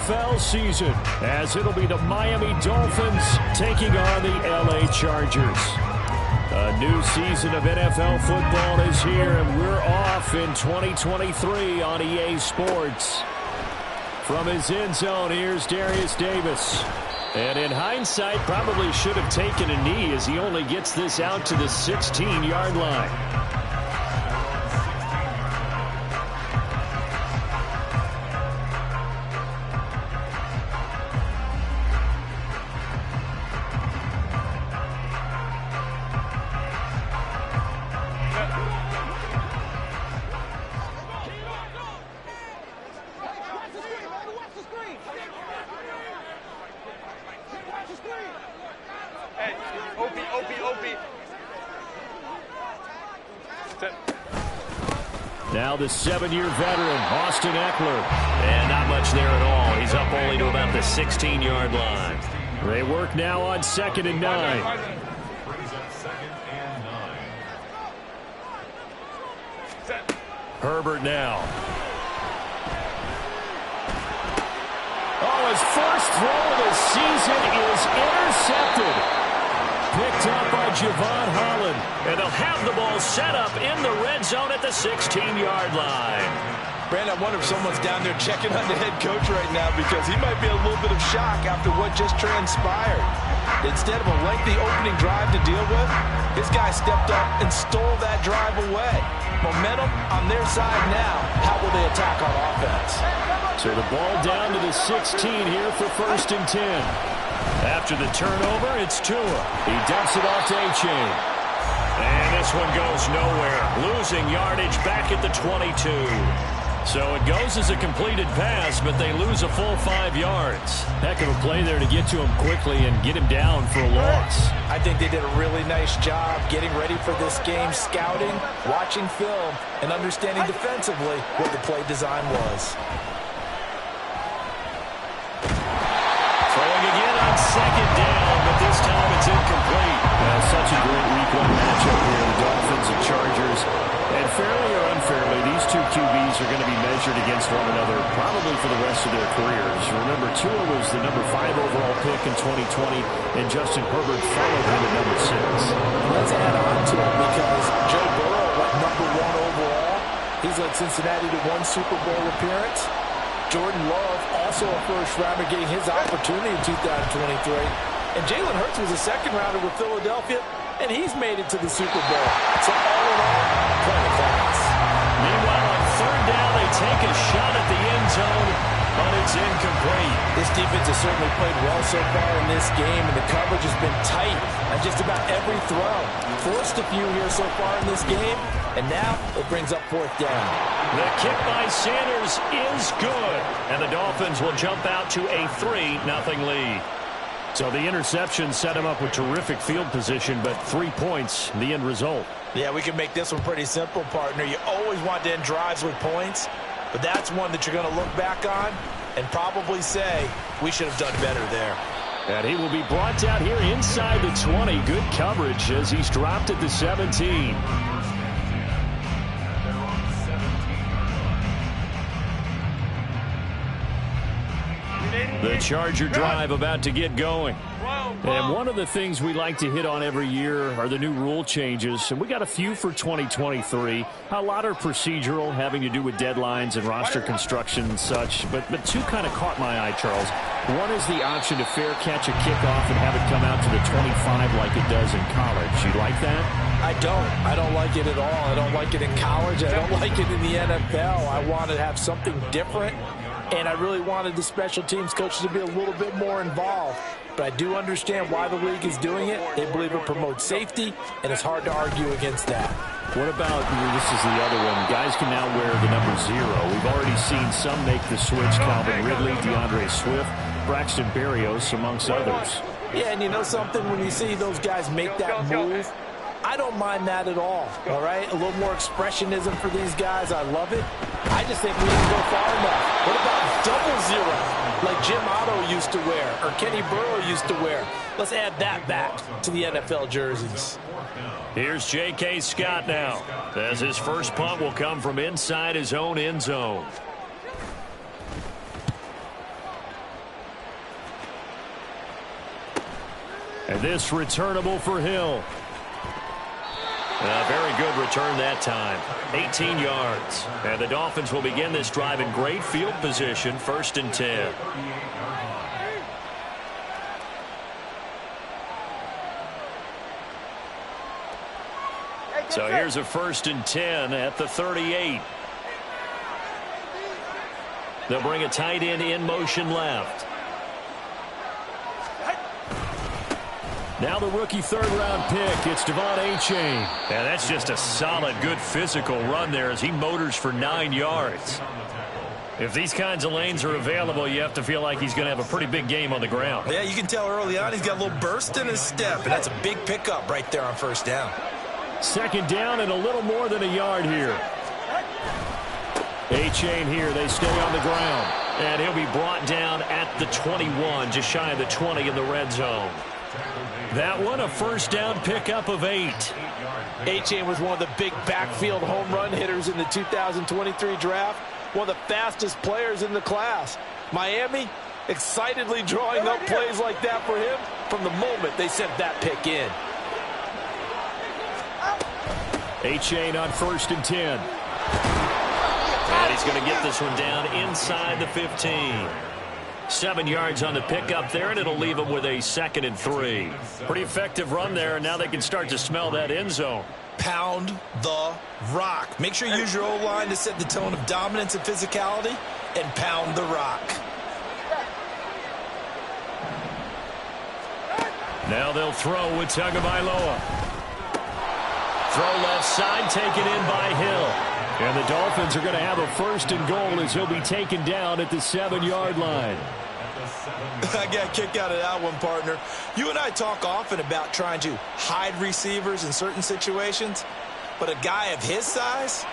NFL season, as it'll be the Miami Dolphins taking on the LA Chargers. A new season of NFL football is here, and we're off in 2023 on EA Sports. From his end zone, here's Darius Davis. And in hindsight, probably should have taken a knee as he only gets this out to the 16-yard line. Now the 7-year veteran, Austin Eckler. And not much there at all. He's up only to about the 16-yard line. They work now on 2nd and 9. Herbert now. Oh, his first throw of the season is intercepted. Picked up by Javon Holland. And they'll have the ball set up in the red zone at the 16-yard line. Brandon, I wonder if someone's down there checking on the head coach right now, because he might be a little bit of shock after what just transpired. Instead of a lengthy opening drive to deal with, this guy stepped up and stole that drive away. Momentum on their side now. How will they attack on offense? So the ball down to the 16 here for 1st and 10. After the turnover, it's Tua. He dumps it off to A-Chain. And this one goes nowhere. Losing yardage back at the 22. So it goes as a completed pass, but they lose a full 5 yards. Heck of a play there to get to him quickly and get him down for a loss. I think they did a really nice job getting ready for this game, scouting, watching film, and understanding defensively what the play design was. Throwing again on 2nd down, but this time it's incomplete. Such a great week 1 matchup here, the Dolphins and Chargers. And fairly or unfairly, these two QBs are going to be measured against one another probably for the rest of their careers. Remember, Tua was the number 5 overall pick in 2020, and Justin Herbert followed him at number 6. Let's add on to it, because Joe Burrow went number 1 overall. He's led Cincinnati to 1 Super Bowl appearance. Jordan Love, also a first-rounder, getting his opportunity in 2023. And Jalen Hurts was a second-rounder with Philadelphia, and he's made it to the Super Bowl. So all in all, quite a class. Meanwhile, on 3rd down, they take a shot at the end zone, but it's incomplete. This defense has certainly played well so far in this game, and the coverage has been tight on just about every throw. Forced a few here so far in this game, and now it brings up 4th down. The kick by Sanders is good, and the Dolphins will jump out to a 3-0 lead. So the interception set him up with terrific field position, but 3 points, the end result. Yeah, we can make this one pretty simple, partner. You always want to end drives with points, but that's one that you're going to look back on and probably say, we should have done better there. And he will be brought down here inside the 20. Good coverage as he's dropped at the 17. The Charger drive about to get going. And one of the things we like to hit on every year are the new rule changes. And we got a few for 2023. A lot are procedural, having to do with deadlines and roster construction and such. But 2 kind of caught my eye, Charles. One is the option to fair catch a kickoff and have it come out to the 25 like it does in college. You like that? I don't like it at all. I don't like it in college. I don't like it in the NFL. I want to have something different. And I really wanted the special teams coaches to be a little bit more involved. But I do understand why the league is doing it. They believe it promotes safety, and it's hard to argue against that. What about, this is the other one, guys can now wear the number 0. We've already seen some make the switch, Calvin Ridley, DeAndre Swift, Braxton Berrios, amongst others. Yeah, and you know something? When you see those guys make that move, I don't mind that at all right? A little more expressionism for these guys. I love it. I just think we didn't go far enough. What about double 0, like Jim Otto used to wear or Kenny Burrow used to wear? Let's add that back to the NFL jerseys. Here's J.K. Scott now, as his first punt will come from inside his own end zone. And this returnable for Hill. A very good return that time. 18 yards. And the Dolphins will begin this drive in great field position, 1st and 10. So here's a 1st and 10 at the 38. They'll bring a tight end in motion left. Now the rookie 3rd-round pick, it's Devon Achane. And that's just a solid, good physical run there as he motors for 9 yards. If these kinds of lanes are available, you have to feel like he's going to have a pretty big game on the ground. Yeah, you can tell early on he's got a little burst in his step, and that's a big pickup right there on 1st down. 2nd down and a little more than a yard here. Achane here, they stay on the ground. And he'll be brought down at the 21, just shy of the 20 in the red zone. That one, a 1st down pickup of 8. Achane was one of the big backfield home run hitters in the 2023 draft. One of the fastest players in the class. Miami excitedly drawing up plays like that for him from the moment they sent that pick in. Achane on 1st and 10. And he's going to get this one down inside the 15. 7 yards on the pickup there, and it'll leave them with a 2nd and 3. Pretty effective run there, and now they can start to smell that end zone. Pound the rock. Make sure you use your O-line to set the tone of dominance and physicality, and pound the rock. Now they'll throw with Tagovailoa. Throw left side, taken in by Hill. And the Dolphins are going to have a 1st and goal as he'll be taken down at the 7-yard line. I got a kick out of that one, partner. You and I talk often about trying to hide receivers in certain situations, but a guy of his size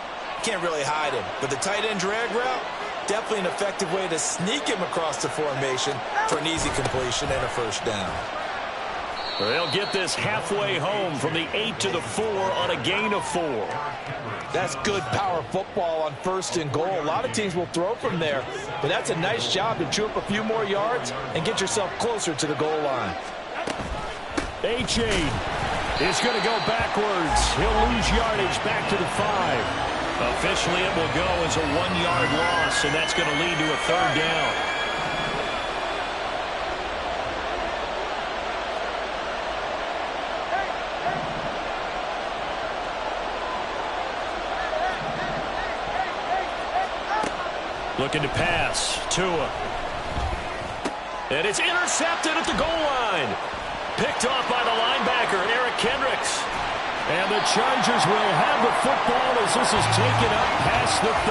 can't really hide him. But the tight end drag route, definitely an effective way to sneak him across the formation for an easy completion and a 1st down. They'll get this halfway home from the 8 to the 4 on a gain of 4. That's good power football on 1st and goal. A lot of teams will throw from there, but that's a nice job to chew up a few more yards and get yourself closer to the goal line. Achane is going to go backwards. He'll lose yardage back to the 5. Officially, it will go as a 1-yard loss, and that's going to lead to a 3rd down. Looking to pass. Tua. And it's intercepted at the goal line. Picked off by the linebacker, Eric Kendricks. And the Chargers will have the football as this is taken up past the 30.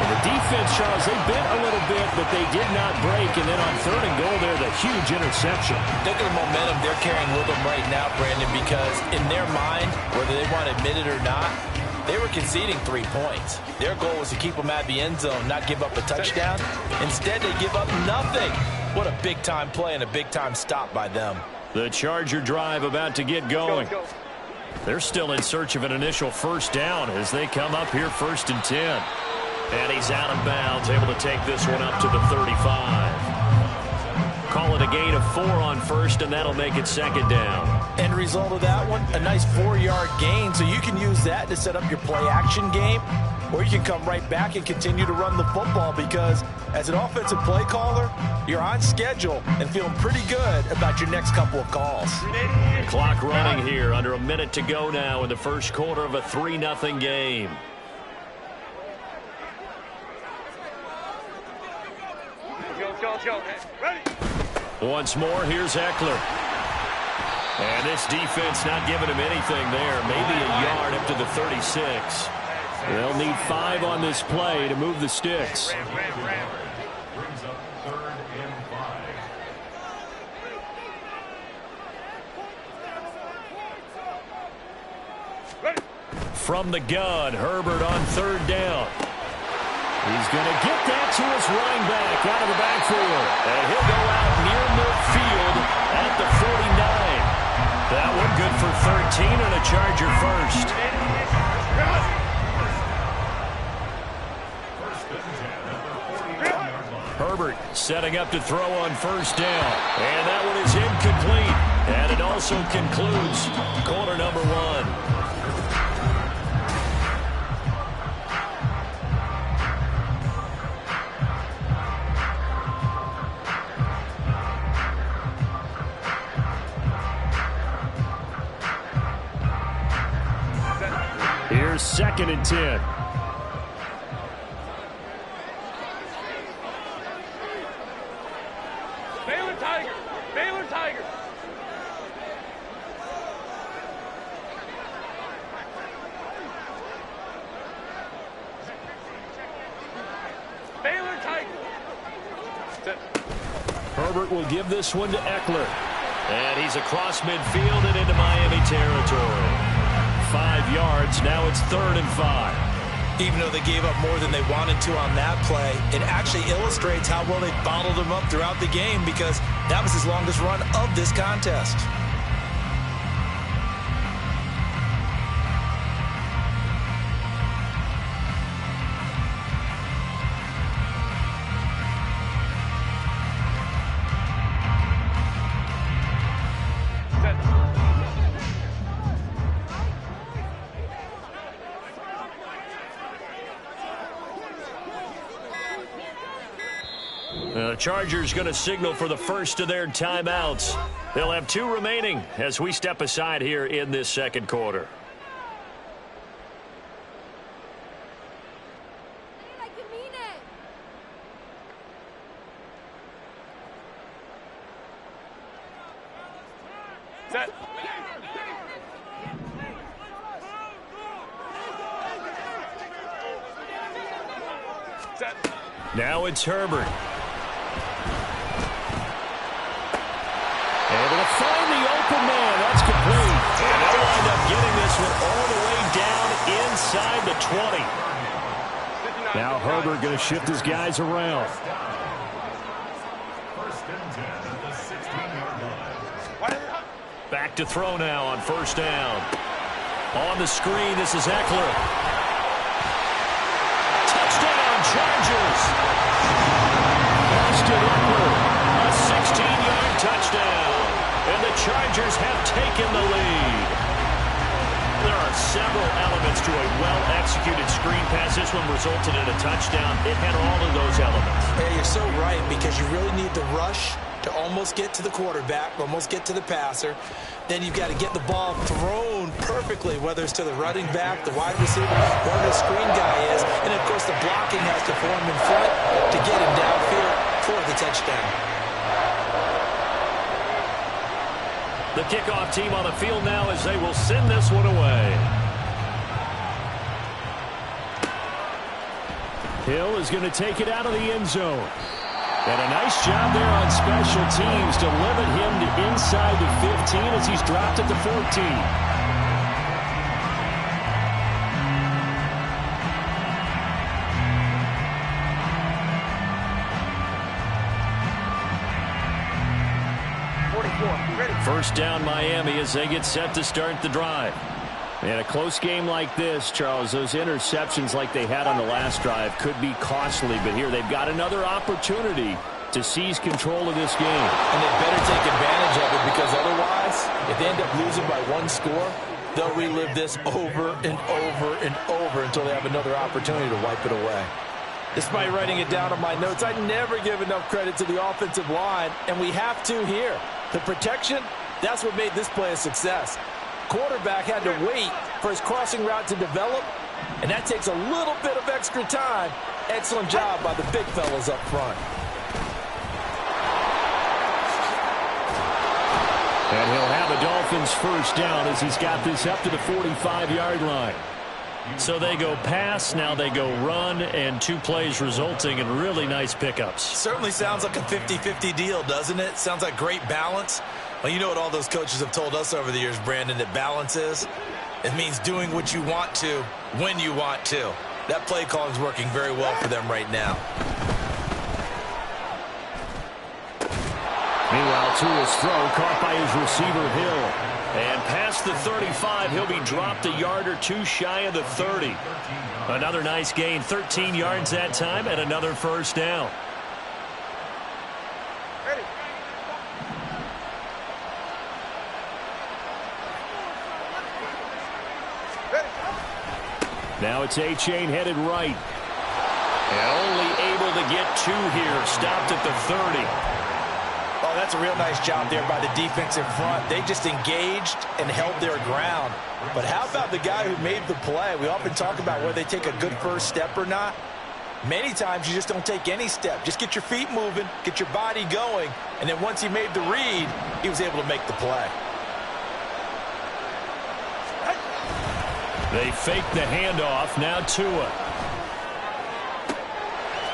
And the defense, Charles, they bit a little bit, but they did not break. And then on 3rd and goal there, the huge interception. Look at the momentum they're carrying with them right now, Brandon, because in their mind, whether they want to admit it or not, they were conceding 3 points. Their goal was to keep them out of the end zone, not give up a touchdown. Instead, they give up nothing. What a big-time play and a big-time stop by them. The Charger drive about to get going. They're still in search of an initial 1st down as they come up here 1st and 10. And he's out of bounds, able to take this one up to the 35. Call it a gain of 4 on 1st, and that'll make it 2nd down. End result of that one, a nice 4-yard gain, so you can use that to set up your play-action game, or you can come right back and continue to run the football because as an offensive play caller, you're on schedule and feeling pretty good about your next couple of calls. The clock running here, under a minute to go now in the 1st quarter of a 3-0 game. Go. Ready? Once more, here's Eckler. And this defense not giving him anything there. Maybe a yard up to the 36. They'll need 5 on this play to move the sticks. From the gun, Herbert on 3rd down. He's going to get that to his running back out of the backfield. And he'll go out near midfield at the 49. That one good for 13 and a Charger 1st. Herbert setting up to throw on 1st down. And that one is incomplete. And it also concludes quarter number one. Here's 2nd and 10. Baylor Tigers! Baylor Tigers! Baylor Tigers! Herbert will give this one to Eckler. And he's across midfield and into Miami territory. 5 yards. Now it's 3rd and 5. Even though they gave up more than they wanted to on that play, it actually illustrates how well they bottled them up throughout the game, because that was his longest run of this contest. The Chargers going to signal for the first of their timeouts. They'll have 2 remaining as we step aside here in this second quarter. Set. Set. Now it's Herbert. Able to find the open man. That's complete. And they'll wind up getting this one all the way down inside the 20. Now Herbert going to shift his guys around. Back to throw now on 1st down. On the screen, this is Eckler. Touchdown, Chargers. Austin Eckler, a 16-yard touchdown. And the Chargers have taken the lead. There are several elements to a well-executed screen pass. This one resulted in a touchdown. It had all of those elements. Yeah, you're so right, because you really need the rush to almost get to the quarterback, almost get to the passer. Then you've got to get the ball thrown perfectly, whether it's to the running back, the wide receiver, or the screen guy is. And, of course, the blocking has to form in front to get him downfield for the touchdown. The kickoff team on the field now as they will send this one away. Hill is going to take it out of the end zone. And a nice job there on special teams to limit him to inside the 15 as he's dropped at the 14. First down Miami as they get set to start the drive. In a close game like this, Charles, those interceptions like they had on the last drive could be costly, but here they've got another opportunity to seize control of this game. And they better take advantage of it, because otherwise, if they end up losing by 1 score, they'll relive this over and over and over until they have another opportunity to wipe it away. Despite writing it down on my notes, I never give enough credit to the offensive line, and we have to here. The protection, that's what made this play a success. Quarterback had to wait for his crossing route to develop, and that takes a little bit of extra time. Excellent job by the big fellas up front. And he'll have a Dolphins first down as he's got this up to the 45-yard line. So they go pass, now they go run, and 2 plays resulting in really nice pickups. Certainly sounds like a 50-50 deal, doesn't it? Sounds like great balance. Well, you know what all those coaches have told us over the years, Brandon, that balance is? It means doing what you want to when you want to. That play calling is working very well for them right now. Meanwhile, Tua's throw caught by his receiver, Hill. And past the 35, he'll be dropped a yard or 2 shy of the 30. Another nice gain, 13 yards that time, and another first down. Now it's A-Chain headed right. And only able to get 2 here. Stopped at the 30. Oh, that's a real nice job there by the defense in front. They just engaged and held their ground. But how about the guy who made the play? We often talk about whether they take a good first step or not. Many times you just don't take any step. Just get your feet moving, get your body going, and then once he made the read, he was able to make the play. They fake the handoff. Now Tua.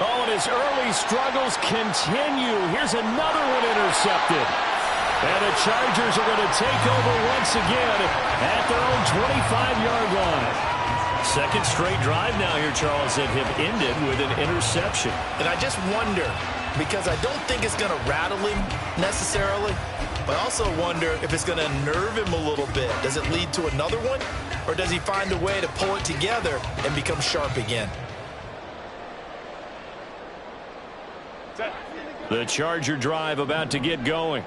Oh, and his early struggles continue. Here's another one intercepted. And the Chargers are going to take over once again at their own 25-yard line. Second straight drive now here, Charles, that have ended with an interception. And I just wonder, because I don't think it's going to rattle him necessarily, but I also wonder if it's going to nerve him a little bit. Does it lead to another one? Or does he find a way to pull it together and become sharp again? The Charger drive about to get going.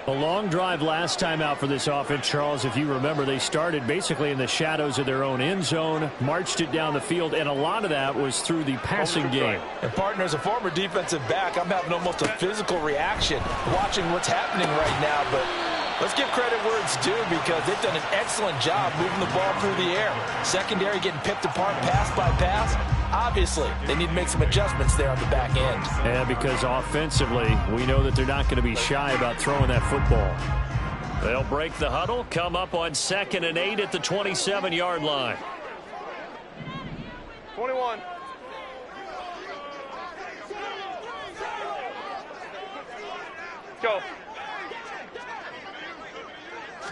A long drive last time out for this offense, Charles. If you remember, they started basically in the shadows of their own end zone, marched it down the field, and a lot of that was through the passing game. And, partner, as a former defensive back, I'm having almost a physical reaction watching what's happening right now. But let's give credit where it's due, because they've done an excellent job moving the ball through the air. Secondary getting picked apart pass by pass. Obviously, they need to make some adjustments there on the back end. Yeah, because offensively, we know that they're not going to be shy about throwing that football. They'll break the huddle, come up on 2nd and 8 at the 27-yard line. 21. Go.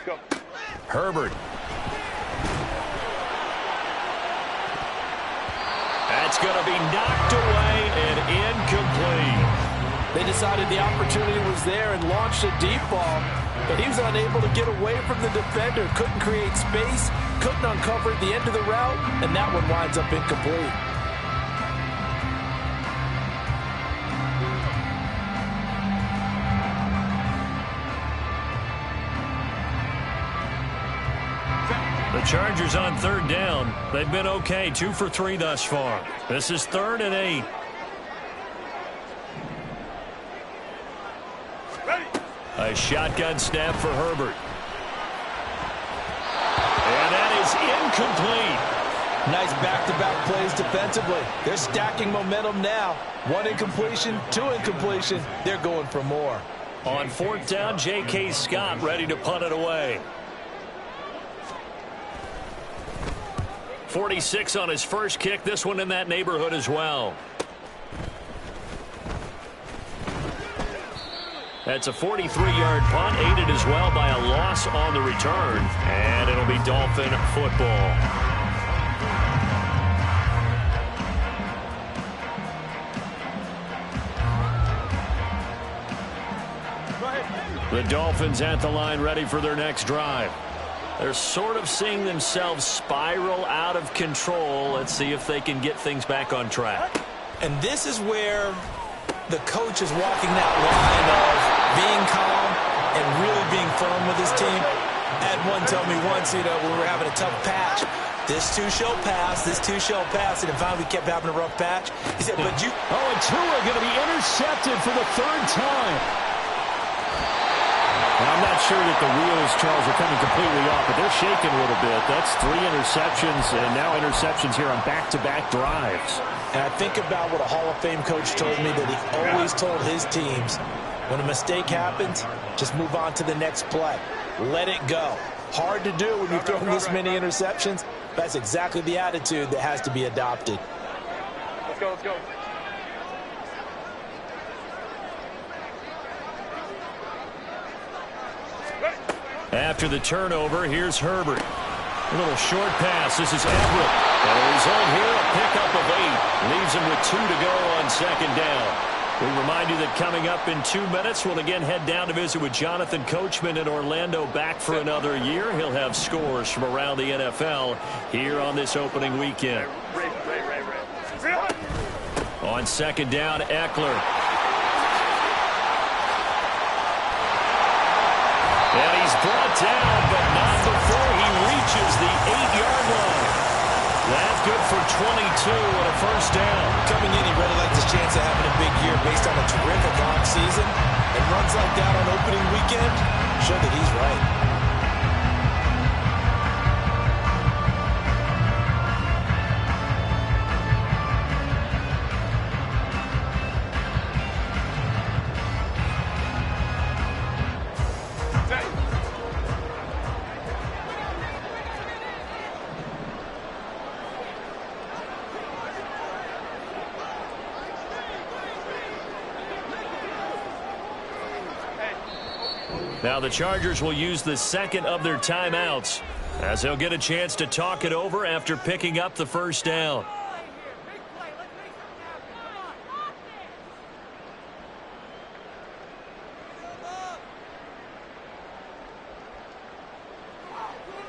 Go. Herbert. That's going to be knocked away and incomplete. They decided the opportunity was there and launched a deep ball, but he was unable to get away from the defender, couldn't create space, couldn't uncover at the end of the route, and that one winds up incomplete. The Chargers on 3rd down. They've been okay, 2 for 3 thus far. This is 3rd and 8. Ready. A shotgun snap for Herbert. And that is incomplete. Nice back-to-back plays defensively. They're stacking momentum now. 1 incompletion, 2 incompletion. They're going for more. On 4th down, J.K. Scott ready to punt it away. 46 on his first kick. This one in that neighborhood as well. That's a 43-yard punt, aided as well by a loss on the return. And it'll be Dolphin football. The Dolphins at the line, ready for their next drive. They're sort of seeing themselves spiral out of control. Let's see if they can get things back on track. And this is where the coach is walking that line of being calm and really being firm with his team. I had one tell me once, when we were having a tough patch, this too shall pass, this too shall pass, and then finally we kept having a rough patch. He said, but you... Oh, and Tua going to be intercepted for the 3rd time. And I'm not sure that the wheels, Charles, are coming completely off, but they're shaking a little bit. That's 3 interceptions, and now interceptions here on back-to-back drives. And I think about what a Hall of Fame coach told me, that he always told his teams, when a mistake happens, just move on to the next play. Let it go. Hard to do when you're throwing this many interceptions. That's exactly the attitude that has to be adopted. Let's go, let's go. After the turnover, here's Herbert. A little short pass. This is Everett. And the result here, a pickup of 8. Leaves him with 2 to go on 2nd down. We remind you that coming up in 2 minutes, we'll again head down to visit with Jonathan Coachman in Orlando, back for another year. He'll have scores from around the NFL here on this opening weekend. On 2nd down, Eckler. And he's brought down, but not before he reaches the 8-yard line. That's good and a first down. Coming in, he really liked his chance of having a big year based on a terrific off-season. And runs like that on opening weekend show that he's right. Now the Chargers will use the second of their timeouts as they'll get a chance to talk it over after picking up the first down.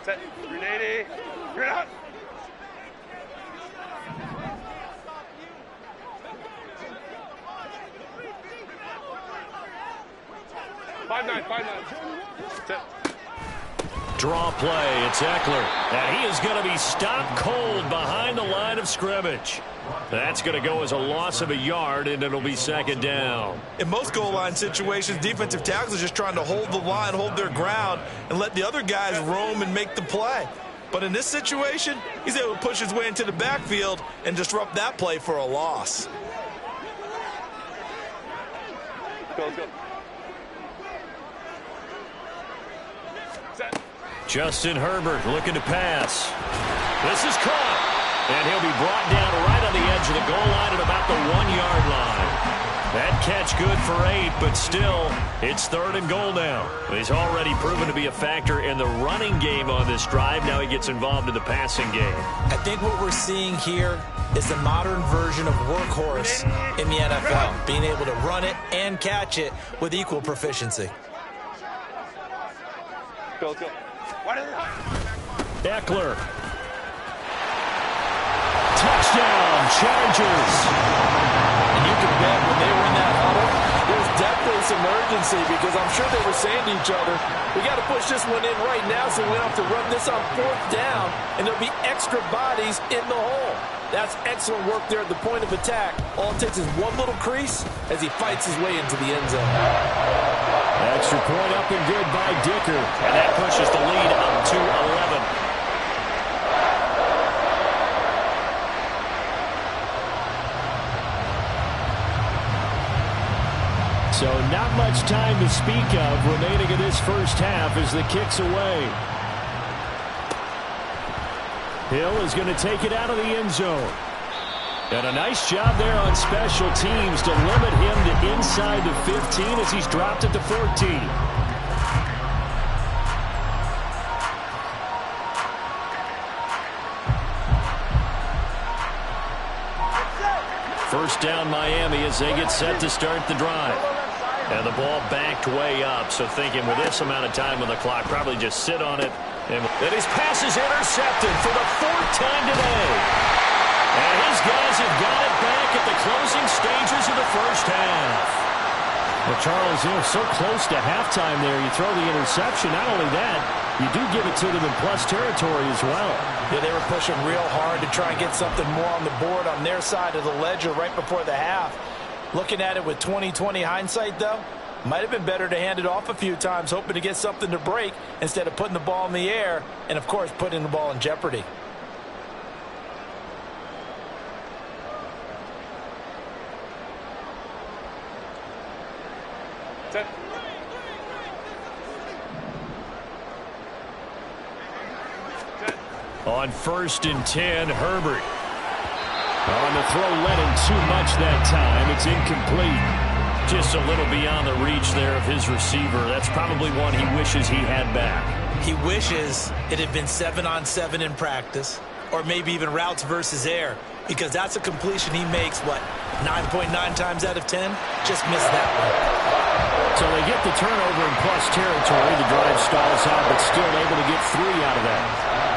Set. 380. You're out. Five nine. Set. Draw play. It's Eckler. And he is going to be stopped cold behind the line of scrimmage. That's going to go as a loss of a yard, and it'll be second down. In most goal line situations, defensive tackles are just trying to hold the line, hold their ground, and let the other guys roam and make the play. But in this situation, he's able to push his way into the backfield and disrupt that play for a loss. Let's go. Set. Justin Herbert looking to pass. This is caught. And he'll be brought down right on the edge of the goal line at about the 1-yard line. That catch good for 8, but still, it's third and goal now. He's already proven to be a factor in the running game on this drive. Now he gets involved in the passing game. I think what we're seeing here is the modern version of workhorse in the NFL, being able to run it and catch it with equal proficiency. Go. Eckler. Touchdown, Chargers. And you can bet when they were in that huddle, there was definitely some urgency because I'm sure they were saying to each other, we got to push this one in right now so we don't have to run this on fourth down, and there'll be extra bodies in the hole. That's excellent work there at the point of attack. All it takes is one little crease as he fights his way into the end zone. Extra point up and good by Dicker. And that pushes the lead up to 11. So not much time to speak of remaining in this first half as the kick's away. Hill is going to take it out of the end zone. And a nice job there on special teams to limit him to inside the 15 as he's dropped it to 14. First down Miami as they get set to start the drive. And the ball backed way up, so thinking with this amount of time on the clock, probably just sit on it. And his pass is intercepted for the 4th time today. And his guys have got it back at the closing stages of the first half. Well, Charles, so close to halftime there. You throw the interception. Not only that, you do give it to them in plus territory as well. Yeah, they were pushing real hard to try and get something more on the board on their side of the ledger right before the half. Looking at it with 20/20 hindsight, though, might have been better to hand it off a few times, hoping to get something to break instead of putting the ball in the air and, of course, putting the ball in jeopardy. Set. On 1st and 10, Herbert. On the throw, led him too much that time. It's incomplete. Just a little beyond the reach there of his receiver. That's probably one he wishes he had back. He wishes it had been 7-on-7 in practice, or maybe even routes versus air, because that's a completion he makes, 9.9 times out of 10? Just missed that one. So they get the turnover in plus territory. The drive stalls out, but still able to get 3 out of that.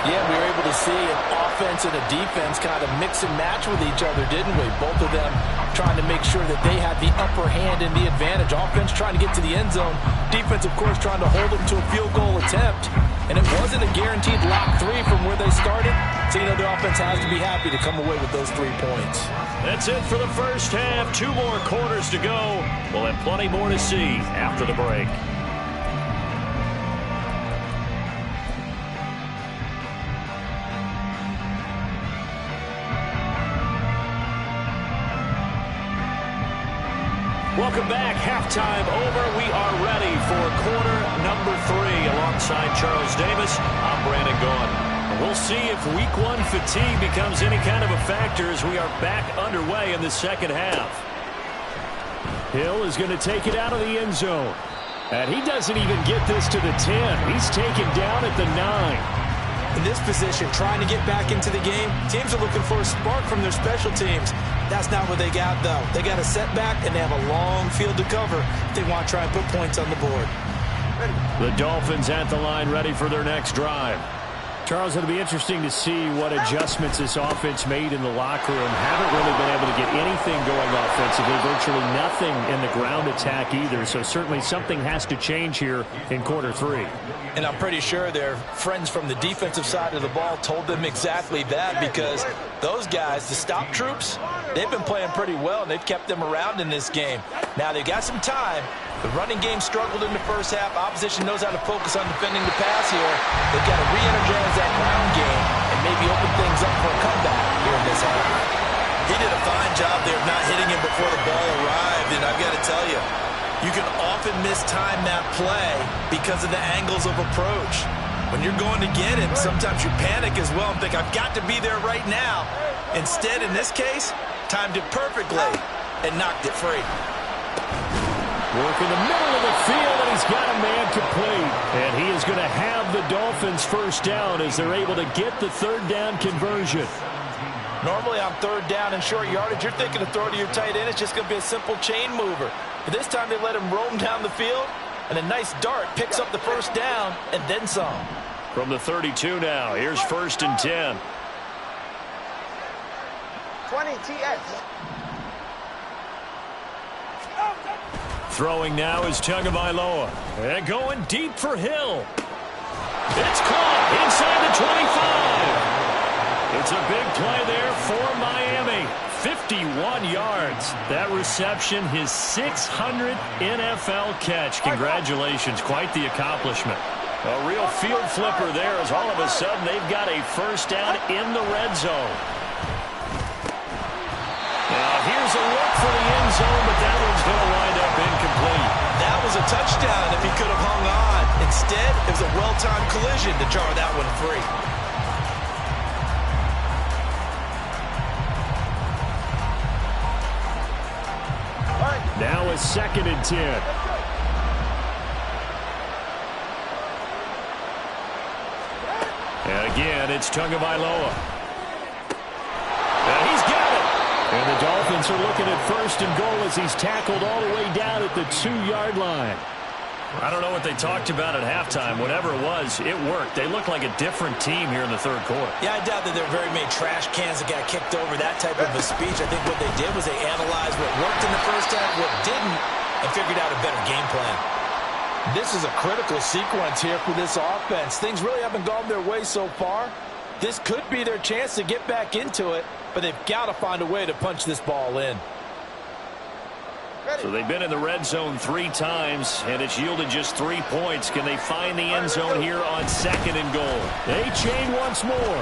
Yeah, we were able to see an offense and a defense kind of mix and match with each other, didn't we? Both of them trying to make sure that they had the upper hand and the advantage. Offense trying to get to the end zone. Defense, of course, trying to hold them to a field goal attempt. And it wasn't a guaranteed lock 3 from where they started. So, the offense has to be happy to come away with those 3 points. That's it for the first half. 2 more quarters to go. We'll have plenty more to see after the break. Welcome back. Halftime over. We are ready for quarter number 3. Alongside Charles Davis, I'm Brandon Gaughan. We'll see if week 1 fatigue becomes any kind of a factor as we are back underway in the second half. Hill is going to take it out of the end zone. And he doesn't even get this to the 10. He's taken down at the 9. In this position, trying to get back into the game, teams are looking for a spark from their special teams. That's not what they got, though. They got a setback, and they have a long field to cover if they want to try and put points on the board. The Dolphins at the line ready for their next drive. Charles, it'll be interesting to see what adjustments this offense made in the locker room. Haven't really been able to get anything going offensively, virtually nothing in the ground attack either. So certainly something has to change here in quarter 3. And I'm pretty sure their friends from the defensive side of the ball told them exactly that, because those guys, the stop troops, they've been playing pretty well, and they've kept them around in this game. Now they've got some time. The running game struggled in the first half. Opposition knows how to focus on defending the pass here. They've got to re-energize that ground game and maybe open things up for a comeback here in this half. He did a fine job there of not hitting him before the ball arrived, and I've got to tell you, you can often mistime that play because of the angles of approach. When you're going to get him, sometimes you panic as well and think, I've got to be there right now. Instead, in this case, timed it perfectly and knocked it free. Work in the middle of the field, and he's got a man complete. And he is going to have the Dolphins first down as they're able to get the third down conversion. Normally on third down and short yardage, you're thinking to throw to your tight end. It's just going to be a simple chain mover. But this time they let him roam down the field, and a nice dart picks up the first down and then some. From the 32 now, here's 1st and 10. 20 TX. Throwing now is Tagovailoa. And going deep for Hill. It's caught inside the 25. It's a big play there for Miami. 51 yards. That reception, his 600th NFL catch. Congratulations. Quite the accomplishment. A real field flipper there as all of a sudden they've got a first down in the red zone. Now here's a look for the end zone, but that one's going to wind up incomplete. That was a touchdown if he could have hung on. Instead, it was a well-timed collision to jar that one free. Now a 2nd and 10. And again, it's Tagovailoa. And he's got it. And the Dolphins are looking at 1st and goal as he's tackled all the way down at the 2-yard line. I don't know what they talked about at halftime. Whatever it was, it worked. They look like a different team here in the third quarter. Yeah, I doubt that there are very many trash cans that got kicked over, that type of a speech. I think what they did was they analyzed what worked in the first half, what didn't, and figured out a better game plan. This is a critical sequence here for this offense. Things really haven't gone their way so far. This could be their chance to get back into it, but they've got to find a way to punch this ball in. So they've been in the red zone 3 times, and it's yielded just 3 points. Can they find the end zone here on 2nd and goal? They chain once more.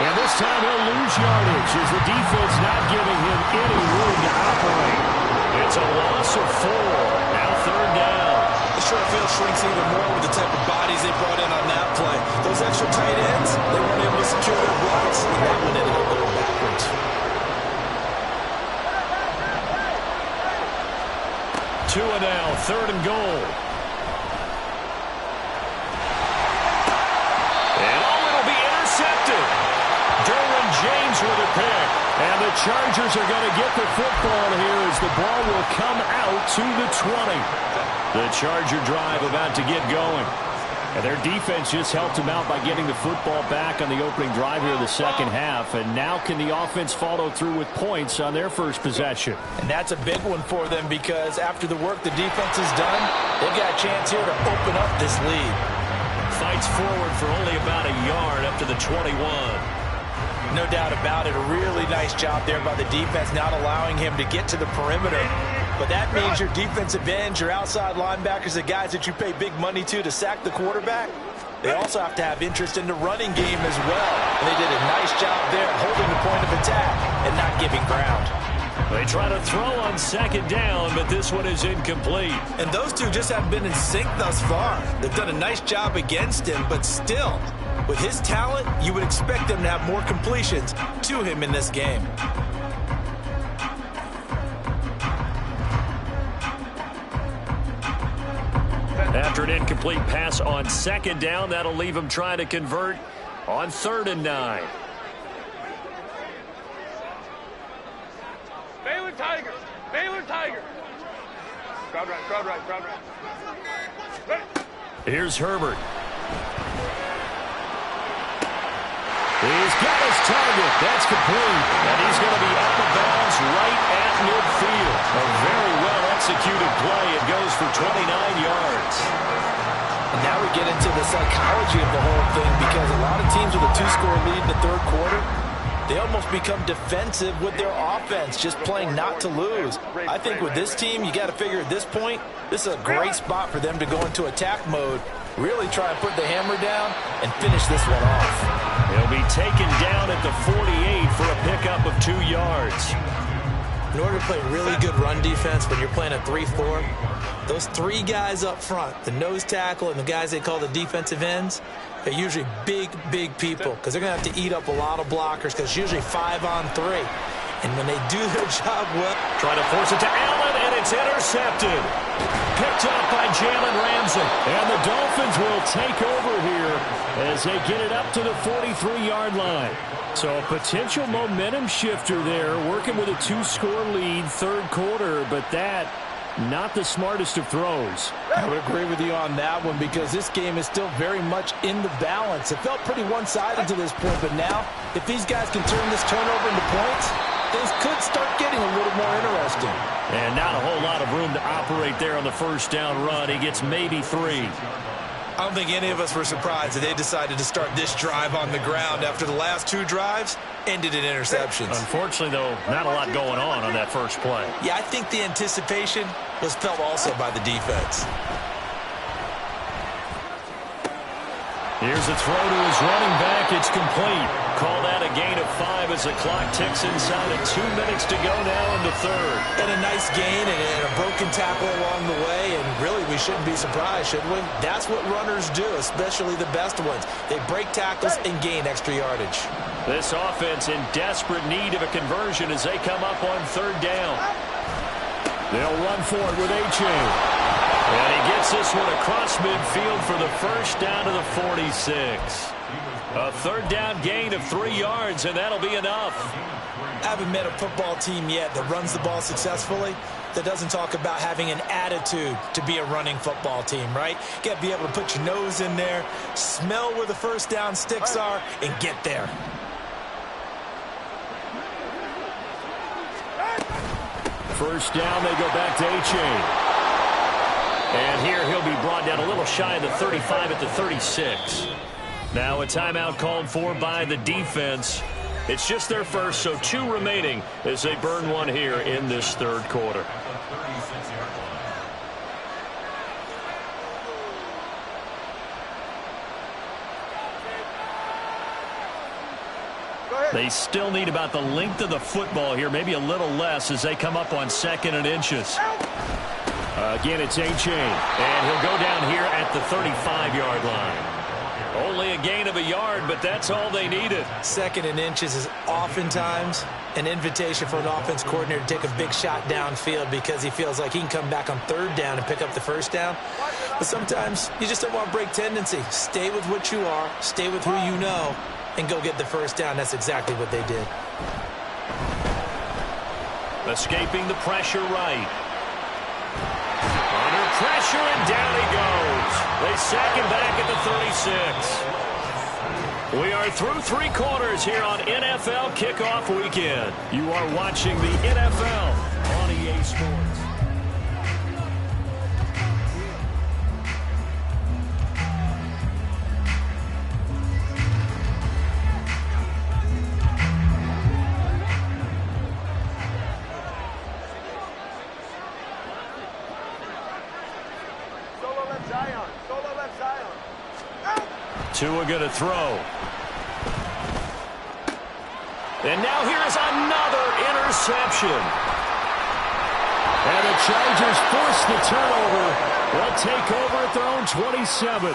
And this time he'll lose yardage as the defense not giving him any room to operate. It's a loss of 4. Now 3rd down. The short field shrinks even more with the type of bodies they brought in on that play. Those extra tight ends, they weren't able to secure their blocks, and that one ended up going backwards. 2 and now, 3rd and goal. And it'll be intercepted. Derwin James with a pick. And the Chargers are going to get the football here as the ball will come out to the 20. The Charger drive about to get going. And their defense just helped them out by getting the football back on the opening drive here of the second half. And now can the offense follow through with points on their first possession? And that's a big one for them because after the work the defense has done, they've got a chance here to open up this lead. fights forward for only about a yard up to the 21. No doubt about it. A really nice job there by the defense, not allowing him to get to the perimeter. But that means your defensive ends, your outside linebackers, the guys that you pay big money to sack the quarterback, they also have to have interest in the running game as well. And they did a nice job there holding the point of attack and not giving ground. They try to throw on second down, but this one is incomplete. And those two just haven't been in sync thus far. They've done a nice job against him, but still, with his talent, you would expect them to have more completions to him in this game. After an incomplete pass on second down, that'll leave him trying to convert on 3rd and 9. Baylor Tiger. Baylor Tiger. Crowd right, crowd right, crowd right. Ready? Here's Herbert. He's got his target. That's complete. And he's going to be out of bounds right at midfield. A very well-executed play. It goes for 29 yards. And now we get into the psychology of the whole thing, because a lot of teams with a 2-score lead in the 3rd quarter, they almost become defensive with their offense, just playing not to lose. I think with this team, you got to figure at this point, this is a great spot for them to go into attack mode, really try and put the hammer down and finish this one off. He'll be taken down at the 48 for a pickup of 2 yards. In order to play really good run defense when you're playing a 3-4, those 3 guys up front, the nose tackle and the guys they call the defensive ends, they're usually big, big people, because they're going to have to eat up a lot of blockers, because it's usually 5 on 3. And when they do their job well... Try to force it to Allen, and it's intercepted. Picked up by Jalen Ramsey. And the Dolphins will take over here as they get it up to the 43-yard line. So a potential momentum shifter there, working with a 2-score lead, 3rd quarter, but that... not the smartest of throws. I would agree with you on that one, because this game is still very much in the balance. It felt pretty one-sided to this point, but now, if these guys can turn this turnover into points, things could start getting a little more interesting. And not a whole lot of room to operate there on the 1st down run. He gets maybe 3. I don't think any of us were surprised that they decided to start this drive on the ground after the last 2 drives ended in interceptions. Unfortunately, though, not a lot going on that first play. Yeah, I think the anticipation was felt also by the defense. Here's a throw to his running back. It's complete. Call that a gain of 5 as the clock ticks inside of 2 minutes to go now in the 3rd. And a nice gain and a broken tackle along the way, and really we shouldn't be surprised, should we? That's what runners do, especially the best ones. They break tackles and gain extra yardage. This offense in desperate need of a conversion as they come up on 3rd down. They'll run for it with A-Chain. And he gets this one across midfield for the 1st down to the 46. A 3rd down gain of 3 yards, and that'll be enough. I haven't met a football team yet that runs the ball successfully that doesn't talk about having an attitude to be a running football team, right? You got to be able to put your nose in there, smell where the 1st down sticks are, and get there. First down, they go back to A-Chain. And here he'll be brought down a little shy of the 35 at the 36. Now a timeout called for by the defense. It's just their first, so 2 remaining as they burn one here in this 3rd quarter. They still need about the length of the football here, maybe a little less as they come up on 2nd and inches. Again, it's A-Chain, and he'll go down here at the 35-yard line. Only a gain of a yard, but that's all they needed. 2nd and inches is oftentimes an invitation for an offense coordinator to take a big shot downfield because he feels like he can come back on 3rd down and pick up the 1st down. But sometimes you just don't want to break tendency. Stay with what you are, stay with who you know, and go get the 1st down. That's exactly what they did. Escaping the pressure right. Under pressure, and down he goes. They sack him back at the 36. We are through 3 quarters here on NFL Kickoff Weekend. You are watching the NFL on EA Sports. left Zion. Solo left Zion. Tua going to throw. And now here's another interception. And the Chargers force the turnover. They'll take over at their own 27.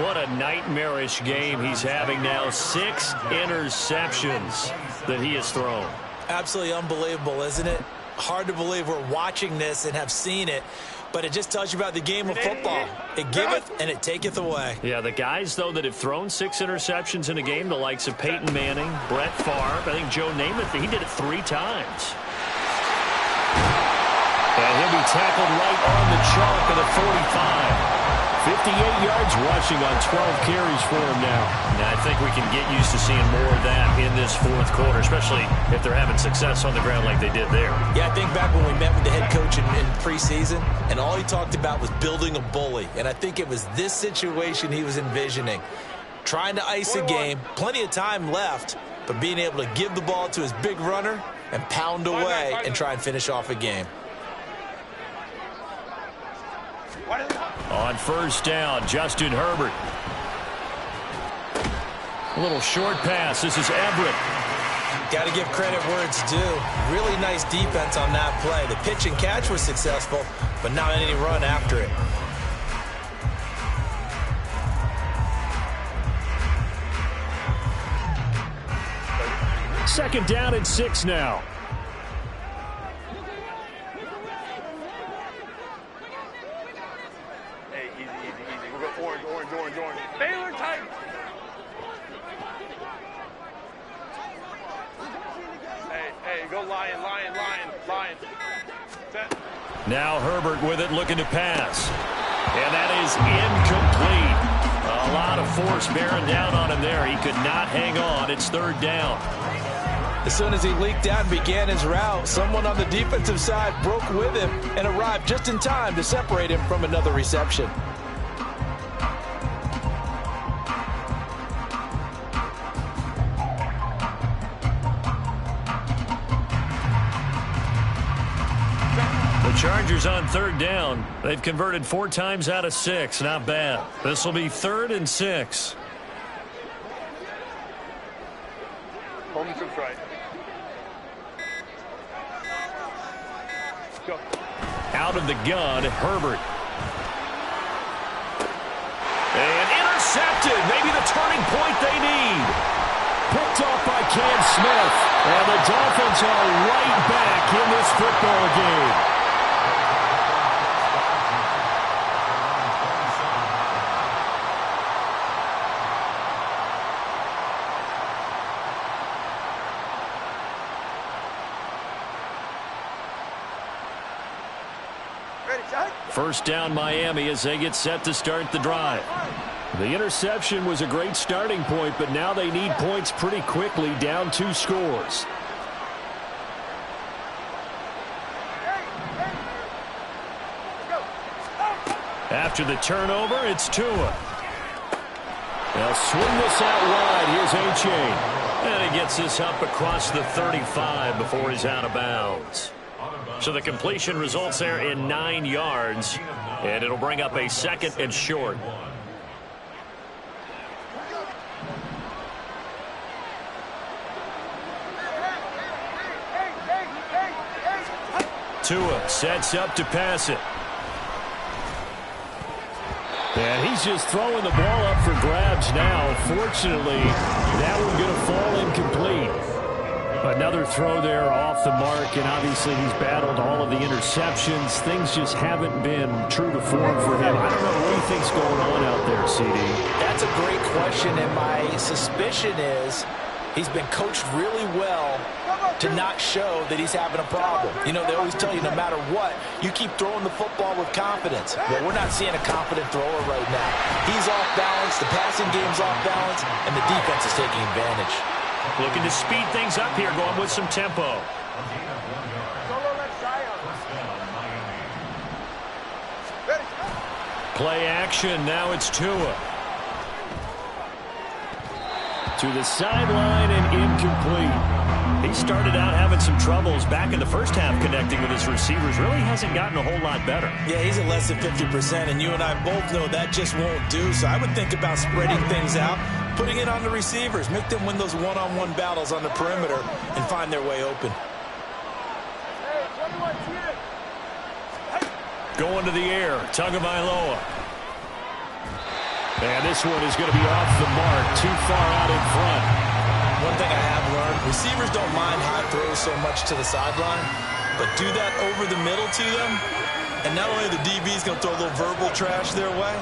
What a nightmarish game he's having now. 6 interceptions that he has thrown. Absolutely unbelievable, isn't it? Hard to believe we're watching this and have seen it. But it just tells you about the game of football. It giveth and it taketh away. Yeah, the guys, though, that have thrown 6 interceptions in a game, the likes of Peyton Manning, Brett Favre, I think Joe Namath, he did it 3 times. And he'll be tackled right on the chalk of the 45. 58 yards rushing on 12 carries for him now. And I think we can get used to seeing more of that in this fourth quarter, especially if they're having success on the ground like they did there. Yeah, I think back when we met with the head coach in preseason, and all he talked about was building a bully. And I think it was this situation he was envisioning. Trying to ice a game, plenty of time left, but being able to give the ball to his big runner and pound away and try and finish off a game. On first down, Justin Herbert. A little short pass. This is Everett. Got to give credit where it's due. Really nice defense on that play. The pitch and catch was successful, but not any run after it. Second down and 6 now. Orange. Baylor Tigers. Hey, go Lion. Set. Now Herbert with it, looking to pass. And that is incomplete. A lot of force bearing down on him there. He could not hang on. It's third down. As soon as he leaked out and began his route, someone on the defensive side broke with him and arrived just in time to separate him from another reception. Chargers on third down. They've converted 4 times out of 6. Not bad. This will be 3rd and 6. Home to right. Go. Out of the gun, Herbert. And intercepted. Maybe the turning point they need. Picked off by Cam Smith. And the Dolphins are right back in this football game. First down Miami as they get set to start the drive. The interception was a great starting point, but now they need points pretty quickly, down 2 scores. After the turnover, it's Tua. They'll swing this out wide. Here's A-Chain. And he gets this up across the 35 before he's out of bounds. So the completion results there in 9 yards, and it'll bring up a 2nd and short. Tua sets up to pass it. And he's just throwing the ball up for grabs now. Fortunately, that one's going to fall incomplete. Another throw there off the mark, and obviously he's battled all of the interceptions. Things just haven't been true to form for him. I don't know what he thinks going on out there, CD. That's a great question, and my suspicion is he's been coached really well to not show that he's having a problem. You know, they always tell you no matter what, you keep throwing the football with confidence. Well, we're not seeing a confident thrower right now. He's off balance, the passing game's off balance, and the defense is taking advantage. Looking to speed things up here, going with some tempo. Play action, now it's Tua. To the sideline and incomplete. He started out having some troubles back in the first half connecting with his receivers. Really hasn't gotten a whole lot better. Yeah, he's at less than 50%, and you and I both know that just won't do. So I would think about spreading things out, putting it on the receivers, make them win those one-on-one battles on the perimeter, and find their way open. Going to the air, Tagovailoa. And this one is going to be off the mark, too far out in front. One thing I have learned, receivers don't mind high throws so much to the sideline, but do that over the middle to them, and not only the DB's going to throw a little verbal trash their way,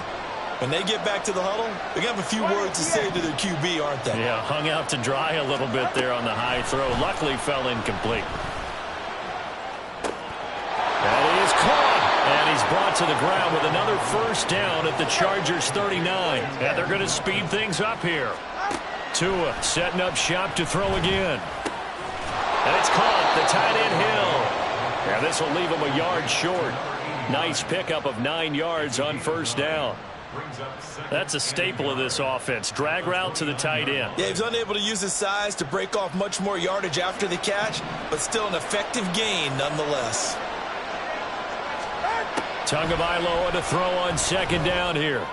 when they get back to the huddle, they're going to have a few words to say to their QB, aren't they? Yeah, hung out to dry a little bit there on the high throw. Luckily fell incomplete. That is caught, and he's brought to the ground with another first down at the Chargers 39. And they're going to speed things up here. Tua setting up shop to throw again. And it's caught, the tight end Hill. And this will leave him a yard short. Nice pickup of 9 yards on first down. That's a staple of this offense. Drag route to the tight end. Yeah, he's unable to use his size to break off much more yardage after the catch, but still an effective gain nonetheless. Tagovailoa to throw on second down here.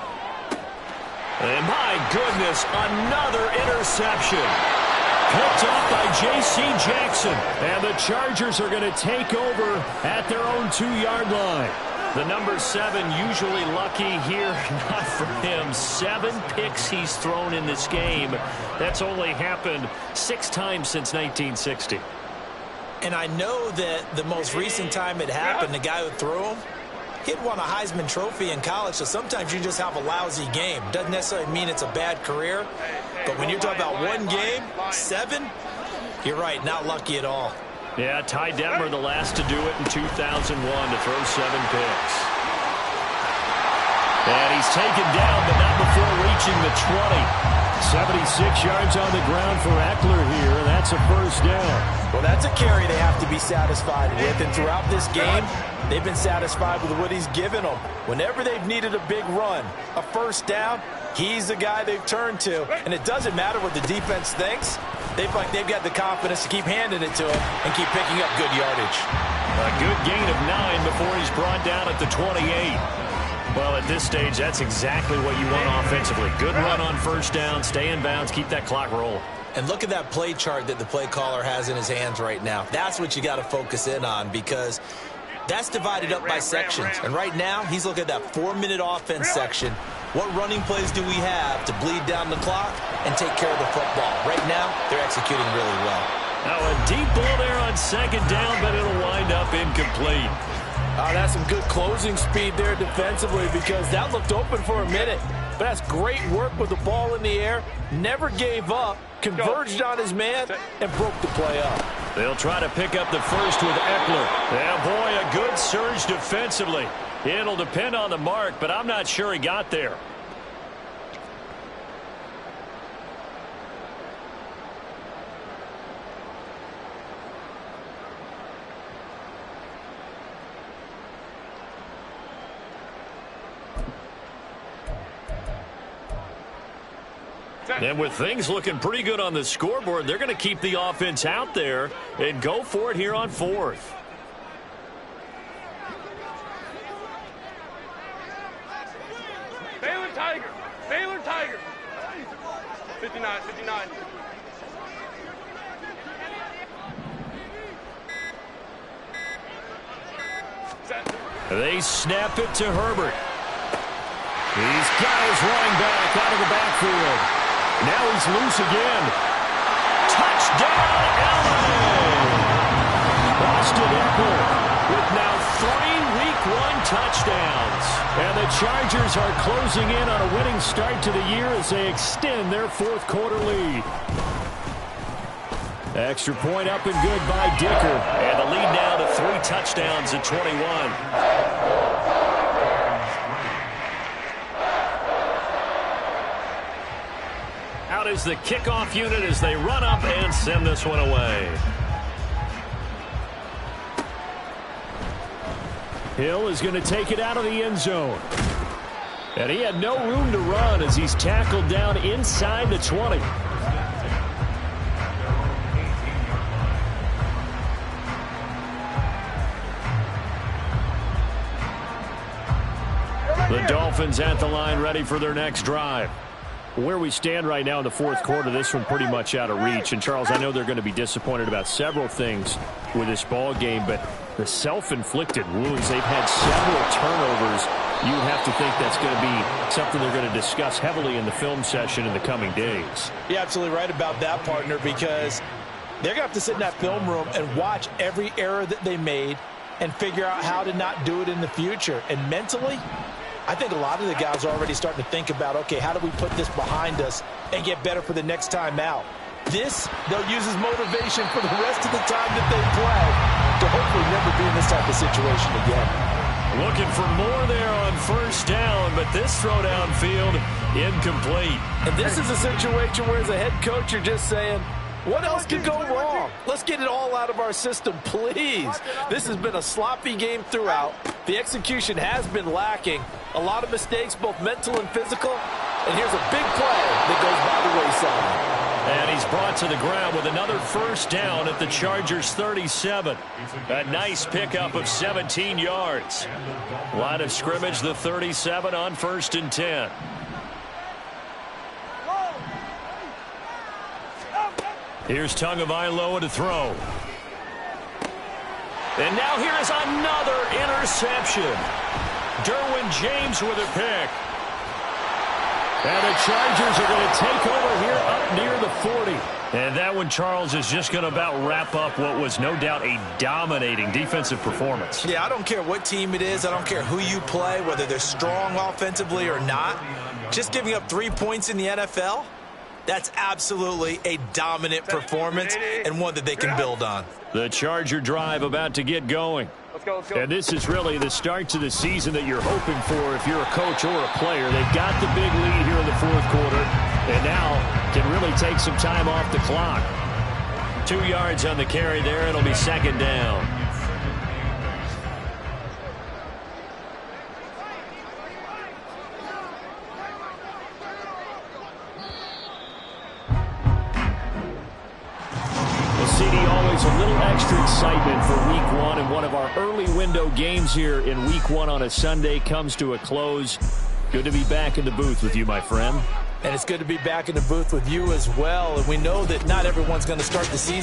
And my goodness, another interception. Picked off by J.C. Jackson. And the Chargers are going to take over at their own 2-yard line. The number 7 usually lucky here. Not for him. 7 picks he's thrown in this game. That's only happened 6 times since 1960. And I know that the most recent time it happened, the guy who threw him, he'd won a Heisman Trophy in college, so sometimes you just have a lousy game. Doesn't necessarily mean it's a bad career, but when you're talking about one game, 7, you're right, not lucky at all. Yeah, Ty Detmer the last to do it in 2001 to throw 7 picks. And he's taken down, but not before reaching the 20. 76 yards on the ground for Eckler here, and that's a first down. Well, that's a carry they have to be satisfied with, and throughout this game, they've been satisfied with what he's given them. Whenever they've needed a big run, a first down, he's the guy they've turned to. And it doesn't matter what the defense thinks. They've got the confidence to keep handing it to him and keep picking up good yardage. A good gain of 9 before he's brought down at the 28. Well, at this stage, that's exactly what you want offensively. Good run on first down, stay in bounds, keep that clock rolling. And look at that play chart that the play caller has in his hands right now. That's what you got to focus in on, because that's divided up by sections. And right now, he's looking at that 4-minute offense section. What running plays do we have to bleed down the clock and take care of the football? Right now, they're executing really well. Now a deep ball there on second down, but it'll wind up incomplete. That's some good closing speed there defensively, because that looked open for a minute. But that's great work with the ball in the air. Never gave up, converged on his man, and broke the play up. They'll try to pick up the first with Eckler. Yeah, boy, a good surge defensively. It'll depend on the mark, but I'm not sure he got there. And with things looking pretty good on the scoreboard, they're going to keep the offense out there and go for it here on 4th. Baylor Tiger. Baylor Tiger. 59, 59. They snap it to Herbert. He's got his running back out of the backfield. Now he's loose again. Touchdown, LA! Austin Eckler with now 3 Week 1 touchdowns. And the Chargers are closing in on a winning start to the year as they extend their 4th quarter lead. Extra point up and good by Dicker. And the lead now to 3 touchdowns at 21. Out is the kickoff unit as they run up and send this one away. Hill is going to take it out of the end zone. And he had no room to run as he's tackled down inside the 20. The Dolphins at the line, ready for their next drive. Where we stand right now in the fourth quarter, this one pretty much out of reach. And, Charles, I know they're going to be disappointed about several things with this ball game, but the self-inflicted wounds, they've had several turnovers. You have to think that's going to be something they're going to discuss heavily in the film session in the coming days. You're absolutely right about that, partner, because they're going to have to sit in that film room and watch every error that they made and figure out how to not do it in the future. And mentally, I think a lot of the guys are already starting to think about, okay, how do we put this behind us and get better for the next time out? This, they'll use as motivation for the rest of the time that they play to hopefully never be in this type of situation again. Looking for more there on first down, but this throw downfield incomplete. And this is a situation where as a head coach, you're just saying, what else could go wrong? Let's get it all out of our system, please. This has been a sloppy game throughout. The execution has been lacking. A lot of mistakes, both mental and physical. And here's a big play that goes by the wayside. And he's brought to the ground with another first down at the Chargers' 37. A nice pickup of 17 yards. Line of scrimmage, the 37 on 1st and 10. Here's Tagovailoa to throw. And now here is another interception. Derwin James with a pick. And the Chargers are going to take over here up near the 40. And that one, Charles, is just going to about wrap up what was no doubt a dominating defensive performance. Yeah, I don't care what team it is. I don't care who you play, whether they're strong offensively or not. Just giving up 3 points in the NFL, that's absolutely a dominant performance and one that they can build on. The Charger drive about to get going. Let's go, let's go. And this is really the start to the season that you're hoping for if you're a coach or a player. They've got the big lead here in the fourth quarter and now can really take some time off the clock. 2 yards on the carry there. It'll be second down. CD, always a little extra excitement for week one, and one of our early window games here in week one on a Sunday comes to a close. Good to be back in the booth with you, my friend. And it's good to be back in the booth with you as well. And we know that not everyone's going to start the season